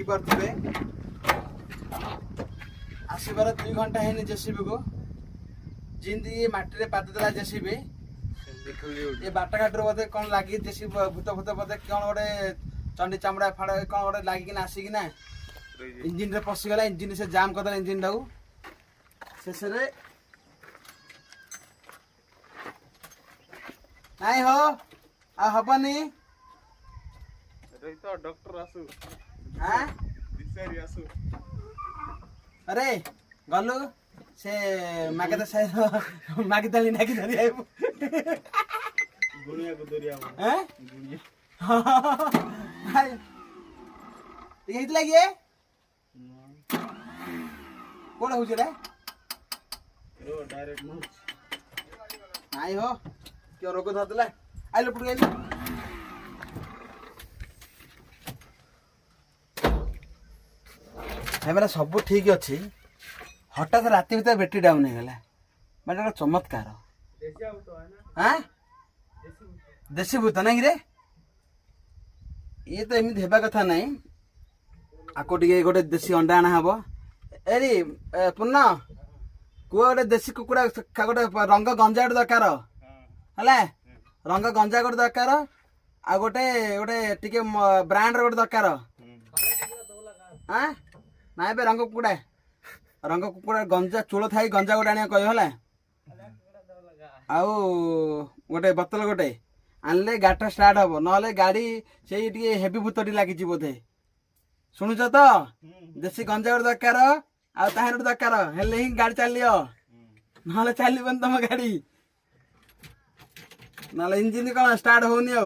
पारे आसबार 2 घंटा है जेसीबी को जिंदी माटी रे पाद देला जेसीबी ये बाटा घाट बोधे कौन लगी जेसीबी भूत भूत बोधे कौन गोटे चंडी चामड़ा फाड़ कौन गोटे लगिक आसिकिना इंजिन रे पशिगला इंजिन से जाम करदेला इंजिन टाऊ शेष नाई हो आ हबनी तो डॉक्टर आसु हां दिसारी आसु अरे गलु से मागे तो साइड मागे दली नाकी धरी आइबु गुनिया को दरिया हैं गुनिया हाय ये हित लागिए कोण हो रे ओ डायरेक्ट नो नाई हो क्यों रोग धरदला आइलो पुट गइल मेरा सब ठीक अच्छी हठात राति भीतर बैटरी डाउन हो गला बट चमत्कार हाँ देसी भूत ना रे ये तो एमती हेबा कथा नहीं आको टे गोटे देसी अंडा आना हम एरी पूर्ण कुआ गोटे देसी कुकुड़ा गोटे रंग गंजा गोटे दरकार है रंग गंजा गोटे दरकार आ गोटे गोटे टिके ब्रांड गोटे दरकार हाँ ना रंग कुकुड़ा गंजा चूल थाई गंजा गोटे आने कह आउ गोटे बोतल गोटे आनले गाड़ी स्टार्ट हम ना गाड़ी से हेवी भूतटी लगी बोधे शुणुच तो देसी गंजा गोटे दरकार आने गोटे दरकार हेले ही गाड़ी चलियो ना चलबन तुम गाड़ी ना इंजिन कौन स्टार्ट होनी।